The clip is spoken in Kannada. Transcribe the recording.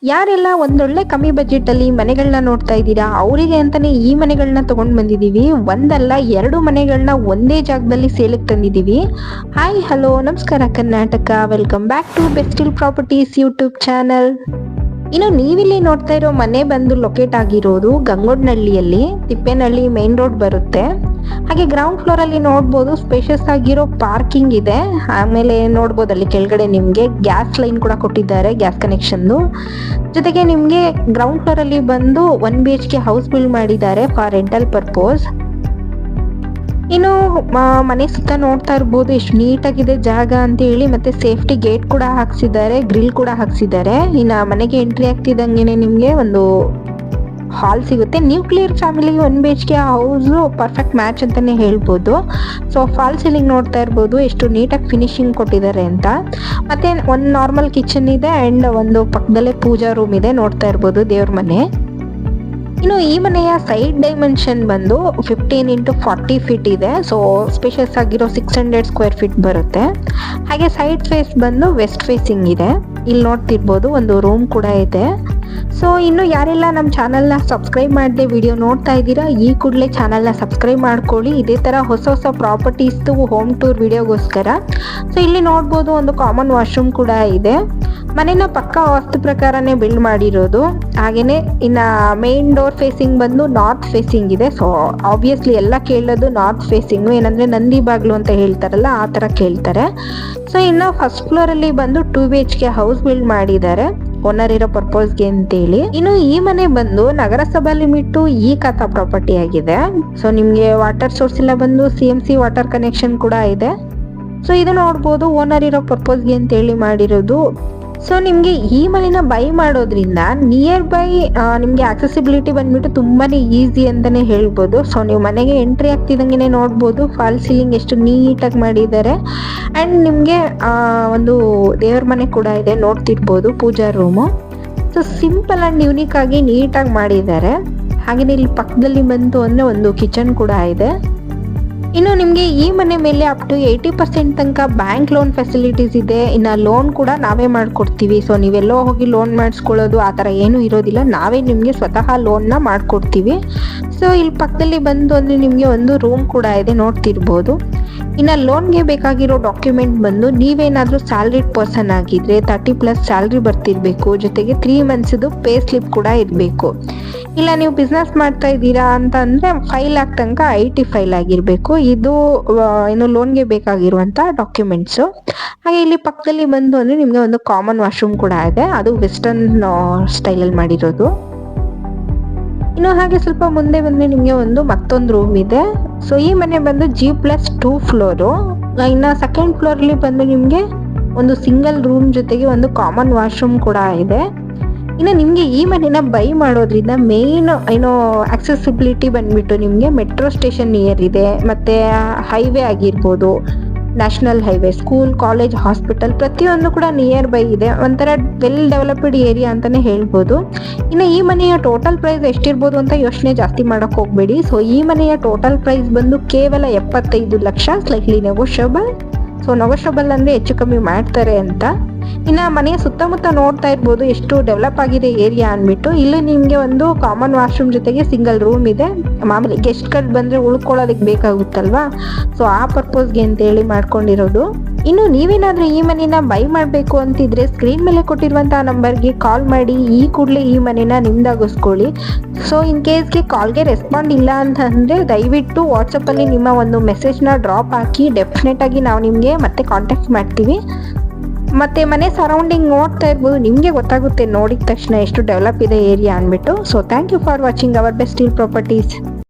ಯಾರೆಲ್ಲ ಒಂದೊಳ್ಳೆ ಕಮ್ಮಿ ಬಜೆಟ್ ಅಲ್ಲಿ ಮನೆಗಳನ್ನ ನೋಡ್ತಾ ಇದ್ದೀರಾ ಅವರಿಗೆ ಅಂತಾನೆ ಈ ಮನೆಗಳನ್ನ ತಗೊಂಡ್ ಬಂದಿದೀವಿ. ಒಂದಲ್ಲ ಎರಡು ಮನೆಗಳನ್ನ ಒಂದೇ ಜಾಗದಲ್ಲಿ ಸೇಲಿಗೆ ತಂದಿದೀವಿ. ಹಾಯ್ ಹಲೋ ನಮಸ್ಕಾರ Karnataka, welcome back to Bestil properties YouTube channel. ಇನ್ನು ನೀವಿಲ್ಲಿ ನೋಡ್ತಾ ಇರೋ ಮನೆ ಬಂದು ಲೊಕೇಟ್ ಆಗಿರೋದು ಗಂಗೋಡ್ನಹಳ್ಳಿಯಲ್ಲಿ, ತಿಪ್ಪೇನಹಳ್ಳಿ ಮೇನ್ ರೋಡ್ ಬರುತ್ತೆ. ಹಾಗೆ ಗ್ರೌಂಡ್ ಫ್ಲೋರ್ ಅಲ್ಲಿ ನೋಡ್ಬೋದು ಸ್ಪೇಷಿಯಸ್ ಆಗಿರೋ ಪಾರ್ಕಿಂಗ್ ಇದೆ. ಆಮೇಲೆ ನೋಡ್ಬೋದು ಅಲ್ಲಿ ಕೆಳಗಡೆ ನಿಮ್ಗೆ ಗ್ಯಾಸ್ ಲೈನ್ ಕೂಡ ಕೊಟ್ಟಿದ್ದಾರೆ, ಗ್ಯಾಸ್ ಕನೆಕ್ಷನ್. ಜೊತೆಗೆ ನಿಮ್ಗೆ ಗ್ರೌಂಡ್ ಫ್ಲೋರ್ ಅಲ್ಲಿ ಬಂದು 1 BHK ಹೌಸ್ ಬಿಲ್ಡ್ ಮಾಡಿದ್ದಾರೆ ಫಾರ್ ರೆಂಟಲ್ ಪರ್ಪೋಸ್. ಇನ್ನು ಮನೆ ಸುತ್ತ ನೋಡ್ತಾ ಇರ್ಬೋದು ಎಷ್ಟು ನೀಟಾಗಿದೆ ಜಾಗ ಅಂತ ಹೇಳಿ. ಮತ್ತೆ ಸೇಫ್ಟಿ ಗೇಟ್ ಕೂಡ ಹಾಕ್ಸಿದ್ದಾರೆ, ಗ್ರಿಲ್ ಕೂಡ ಹಾಕ್ಸಿದ್ದಾರೆ. ಇನ್ನು ಮನೆಗೆ ಎಂಟ್ರಿ ಆಗ್ತಿದ್ದಂಗೆನೆ ನಿಮ್ಗೆ ಒಂದು ಹಾಲ್ ಸಿಗುತ್ತೆ. ನ್ಯೂಕ್ಲಿಯರ್ ಫ್ಯಾಮಿಲಿಗೆ 1 BHK ಹೌಸ್ ಪರ್ಫೆಕ್ಟ್ ಮ್ಯಾಚ್ ಅಂತಾನೆ ಹೇಳ್ಬೋದು. ಸೊ ಫಾಲ್ ಸೀಲಿಂಗ್ ನೋಡ್ತಾ ಇರ್ಬೋದು ಎಷ್ಟು ನೀಟಾಗಿ ಫಿನಿಶಿಂಗ್ ಕೊಟ್ಟಿದ್ದಾರೆ ಅಂತ. ಮತ್ತೆ ಒಂದು ನಾರ್ಮಲ್ ಕಿಚನ್ ಇದೆ ಅಂಡ್ ಒಂದು ಪಕ್ಕದಲ್ಲೇ ಪೂಜಾ ರೂಮ್ ಇದೆ, ನೋಡ್ತಾ ಇರ್ಬೋದು ದೇವ್ರ ಮನೆ. ಇನ್ನು ಈ ಮನೆಯ ಸೈಡ್ ಡೈಮೆನ್ಷನ್ ಬಂದು 15 × 40 ಫೀಟ್ ಇದೆ. ಸೊ ಸ್ಪೇಷಿಯಸ್ ಆಗಿರೋ 600 ಸ್ಕ್ವೇರ್ ಫೀಟ್ ಬರುತ್ತೆ. ಹಾಗೆ ಸೈಡ್ ಫೇಸ್ ಬಂದು ವೆಸ್ಟ್ ಫೇಸಿಂಗ್ ಇದೆ. ಇಲ್ಲಿ ನೋಡ್ತಿರ್ಬೋದು ಒಂದು ರೂಮ್ ಕೂಡ ಇದೆ. ಸೊ ಇನ್ನು ಯಾರೆಲ್ಲ ನಮ್ಮ ಚಾನಲ್ನ ಸಬ್ಸ್ಕ್ರೈಬ್ ಮಾಡದೆ ವಿಡಿಯೋ ನೋಡ್ತಾ ಇದ್ದೀರಾ, ಈ ಕೂಡಲೇ ಚಾನಲ್ನ ಸಬ್ಸ್ಕ್ರೈಬ್ ಮಾಡ್ಕೊಳ್ಳಿ ಇದೇ ಥರ ಹೊಸ ಹೊಸ ಪ್ರಾಪರ್ಟೀಸ್ದು ಹೋಮ್ ಟೂರ್ ವಿಡಿಯೋಗೋಸ್ಕರ. ಸೊ ಇಲ್ಲಿ ನೋಡ್ಬೋದು ಒಂದು ಕಾಮನ್ ವಾಶ್ರೂಮ್ ಕೂಡ ಇದೆ. ಮನೆನ ಪಕ್ಕ ವಾಸ್ತು ಪ್ರಕಾರನೇ ಬಿಲ್ಡ್ ಮಾಡಿರೋದು. ಹಾಗೇನೆ ಇನ್ನು ಮೇನ್ ಡೋರ್ ಫೇಸಿಂಗ್ ಬಂದು ನಾರ್ತ್ ಫೇಸಿಂಗ್ ಇದೆ. ಸೊ ಆಬ್ವಿಯಸ್ಲಿ ಎಲ್ಲ ಕೇಳೋದು ನಾರ್ತ್ ಫೇಸಿಂಗು, ಏನಂದರೆ ನಂದಿ ಬಾಗ್ಲು ಅಂತ ಹೇಳ್ತಾರಲ್ಲ ಆ ಥರ ಕೇಳ್ತಾರೆ. ಸೊ ಇನ್ನು ಫಸ್ಟ್ ಫ್ಲೋರಲ್ಲಿ ಬಂದು 2 BHK ಹೌಸ್ ಬಿಲ್ಡ್ ಮಾಡಿದ್ದಾರೆ ಓನರ್ ಇರೋ ಪರ್ಪೋಸ್ಗೆ ಅಂತೇಳಿ. ಇನ್ನು ಈ ಮನೆ ಬಂದು ನಗರಸಭಾ ಲಿಮಿಟ್ ಈ ಖಾತಾ ಪ್ರಾಪರ್ಟಿ ಆಗಿದೆ. ಸೊ ನಿಮಗೆ ವಾಟರ್ ಸೋರ್ಸ್ ಎಲ್ಲ ಬಂದು CMC ವಾಟರ್ ಕನೆಕ್ಷನ್ ಕೂಡ ಇದೆ. ಸೊ ಇದು ನೋಡ್ಬೋದು ಓನರ್ ಇರೋ ಪರ್ಪೋಸ್ಗೆ ಅಂತೇಳಿ ಮಾಡಿರೋದು. ಸೊ ನಿಮಗೆ ಈ ಮನೆನ ಬೈ ಮಾಡೋದ್ರಿಂದ ನಿಯರ್ ಬೈ ನಿಮಗೆ ಆಕ್ಸೆಸಿಬಿಲಿಟಿ ಬಂದ್ಬಿಟ್ಟು ತುಂಬಾ ಈಸಿ ಅಂತಲೇ ಹೇಳ್ಬೋದು. ಸೊ ನೀವು ಮನೆಗೆ ಎಂಟ್ರಿ ಆಗ್ತಿದ್ದಂಗೆ ನೋಡ್ಬೋದು ಫಾಲ್ ಸೀಲಿಂಗ್ ಎಷ್ಟು ನೀಟಾಗಿ ಮಾಡಿದ್ದಾರೆ. ಆ್ಯಂಡ್ ನಿಮಗೆ ಒಂದು ದೇವ್ರ ಮನೆ ಕೂಡ ಇದೆ, ನೋಡ್ತಿರ್ಬೋದು pooja room. So simple and unique ಆಗಿ ನೀಟಾಗಿ ಮಾಡಿದ್ದಾರೆ. ಹಾಗೆಯೇ ಇಲ್ಲಿ ಪಕ್ಕದಲ್ಲಿ ಬಂತು ಅಂದರೆ ಒಂದು ಕಿಚನ್ ಕೂಡ ಇದೆ. ಇನ್ನು ನಿಮಗೆ ಈ ಮನೆ ಮೇಲೆ ಅಪ್ ಟು 80% ತನಕ ಬ್ಯಾಂಕ್ ಲೋನ್ ಫೆಸಿಲಿಟೀಸ್ ಇದೆ. ಇನ್ನು ಲೋನ್ ಕೂಡ ನಾವೇ ಮಾಡಿಕೊಡ್ತೀವಿ. ಸೊ ನೀವೆಲ್ಲೋ ಹೋಗಿ ಲೋನ್ ಮಾಡಿಸ್ಕೊಳ್ಳೋದು ಆ ಥರ ಏನೂ ಇರೋದಿಲ್ಲ, ನಾವೇ ನಿಮಗೆ ಸ್ವತಃ ಲೋನ್ನ ಮಾಡಿಕೊಡ್ತೀವಿ. ಸೊ ಇಲ್ಲಿ ಪಕ್ಕದಲ್ಲಿ ಬಂದು ಅಂದರೆ ನಿಮಗೆ ಒಂದು ರೂಮ್ ಕೂಡ ಇದೆ, ನೋಡ್ತಿರ್ಬೋದು. ಇನ್ನು ಲೋನ್ಗೆ ಬೇಕಾಗಿರೋ ಡಾಕ್ಯುಮೆಂಟ್ ಬಂದು ನೀವೇನಾದರೂ ಸ್ಯಾಲ್ರಿಡ್ ಪರ್ಸನ್ ಆಗಿದ್ರೆ 30+ ಸ್ಯಾಲ್ರಿ ಬರ್ತಿರ್ಬೇಕು. ಜೊತೆಗೆ 3 ಮಂತ್ಸ್ದು ಪೇ ಸ್ಲಿಪ್ ಕೂಡ ಇರಬೇಕು. ಇಲ್ಲ ನೀವು ಬಿಸ್ನೆಸ್ ಮಾಡ್ತಾ ಇದ್ದೀರಾ ಅಂತ ಅಂದರೆ 5 lakh ತನಕ IT ಫೈಲ್ ಆಗಿರಬೇಕು. ಇದು ಏನು ಲೋನ್ಗೆ ಬೇಕಾಗಿರುವಂಥ ಡಾಕ್ಯುಮೆಂಟ್ಸು. ಹಾಗೆ ಇಲ್ಲಿ ಪಕ್ಕದಲ್ಲಿ ಬಂದು ಅಂದರೆ ನಿಮಗೆ ಒಂದು ಕಾಮನ್ ವಾಶ್ರೂಮ್ ಕೂಡ ಇದೆ, ಅದು ವೆಸ್ಟರ್ನ್ ಸ್ಟೈಲಲ್ಲಿ ಮಾಡಿರೋದು. ಇನ್ನು ಹಾಗೆ ಸ್ವಲ್ಪ ಮುಂದೆ ಬಂದರೆ ನಿಮಗೆ ಮತ್ತೊಂದು ರೂಮ್ ಇದೆ. ಸೊ ಈ ಮನೆ ಬಂದು G+2 ಫ್ಲೋರು. ಇನ್ನು ಸೆಕೆಂಡ್ ಫ್ಲೋರಲ್ಲಿ ಬಂದು ನಿಮಗೆ ಒಂದು ಸಿಂಗಲ್ ರೂಮ್ ಜೊತೆಗೆ ಒಂದು ಕಾಮನ್ ವಾಶ್ರೂಮ್ ಕೂಡ ಇದೆ. ಇನ್ನು ನಿಮಗೆ ಈ ಮನೆನ ಬೈ ಮಾಡೋದ್ರಿಂದ ಮೇನ್ ಆಕ್ಸೆಸಿಬಿಲಿಟಿ ಬಂದ್ಬಿಟ್ಟು ನಿಮಗೆ ಮೆಟ್ರೋ ಸ್ಟೇಷನ್ ನಿಯರ್ ಇದೆ, ಮತ್ತು ಹೈವೇ ಆಗಿರ್ಬೋದು, national highway, school, college, hospital ಪ್ರತಿಯೊಂದು ಕೂಡ ನಿಯರ್ ಬೈ ಇದೆ. ಒಂಥರ ವೆಲ್ ಡೆವಲಪ್ಡ್ ಏರಿಯಾ ಅಂತಲೇ ಹೇಳ್ಬೋದು. ಇನ್ನು ಈ ಮನೆಯ ಟೋಟಲ್ ಪ್ರೈಸ್ ಎಷ್ಟಿರ್ಬೋದು ಅಂತ ಯೋಚನೆ ಜಾಸ್ತಿ ಮಾಡೋಕ್ಕೆ ಹೋಗಬೇಡಿ. ಸೊ ಈ ಮನೆಯ ಟೋಟಲ್ ಪ್ರೈಸ್ ಬಂದು ಕೇವಲ 75 lakh, slightly negotiable. So negotiable ಅಂದರೆ ಹೆಚ್ಚು ಕಮ್ಮಿ ಮಾಡ್ತಾರೆ ಅಂತ. ಇನ್ನು ಮನೆಯ ಸುತ್ತಮುತ್ತ ನೋಡ್ತಾ ಇರ್ಬೋದು ಎಷ್ಟು ಡೆವಲಪ್ ಆಗಿದೆ ಏರಿಯಾ ಅಂದ್ಬಿಟ್ಟು. ಇಲ್ಲಿ ನಿಮಗೆ ಒಂದು ಕಾಮನ್ ವಾಶ್ರೂಮ್ ಜೊತೆಗೆ ಸಿಂಗಲ್ ರೂಮ್ ಇದೆ. ಮಾಮೂಲಿ ಗೆಸ್ಟ್ಗಳು ಬಂದರೆ ಉಳ್ಕೊಳ್ಳೋದಕ್ಕೆ ಬೇಕಾಗುತ್ತಲ್ವಾ, ಸೊ ಆ ಪರ್ಪೋಸ್ಗೆ ಅಂತೇಳಿ ಮಾಡ್ಕೊಂಡಿರೋದು. ಇನ್ನು ನೀವೇನಾದರೂ ಈ ಮನೆನ ಬೈ ಮಾಡಬೇಕು ಅಂತಿದ್ರೆ ಸ್ಕ್ರೀನ್ ಮೇಲೆ ಕೊಟ್ಟಿರುವಂಥ ನಂಬರ್ಗೆ ಕಾಲ್ ಮಾಡಿ ಈ ಕೂಡಲೇ ಈ ಮನೆನ ನಿಮ್ದಾಗಿಸ್ಕೊಳ್ಳಿ. ಸೊ ಇನ್ ಕೇಸ್ಗೆ ಕಾಲ್ಗೆ ರೆಸ್ಪಾಂಡ್ ಇಲ್ಲ ಅಂತಂದರೆ ದಯವಿಟ್ಟು ವಾಟ್ಸಪ್ಪಲ್ಲಿ ನಿಮ್ಮ ಒಂದು ಮೆಸೇಜ್ನ ಡ್ರಾಪ್ ಹಾಕಿ, ಡೆಫಿನೆಟಾಗಿ ನಾವು ನಿಮಗೆ ಮತ್ತೆ ಕಾಂಟ್ಯಾಕ್ಟ್ ಮಾಡ್ತೀವಿ. ಮತ್ತು ಮನೆ ಸರೌಂಡಿಂಗ್ ನೋಡ್ತಾ ಇರ್ಬೋದು, ನಿಮಗೆ ಗೊತ್ತಾಗುತ್ತೆ ನೋಡಿದ ತಕ್ಷಣ ಎಷ್ಟು ಡೆವಲಪ್ ಇದೆ ಏರಿಯಾ ಅಂದ್ಬಿಟ್ಟು. So thank you for watching our Bestil properties.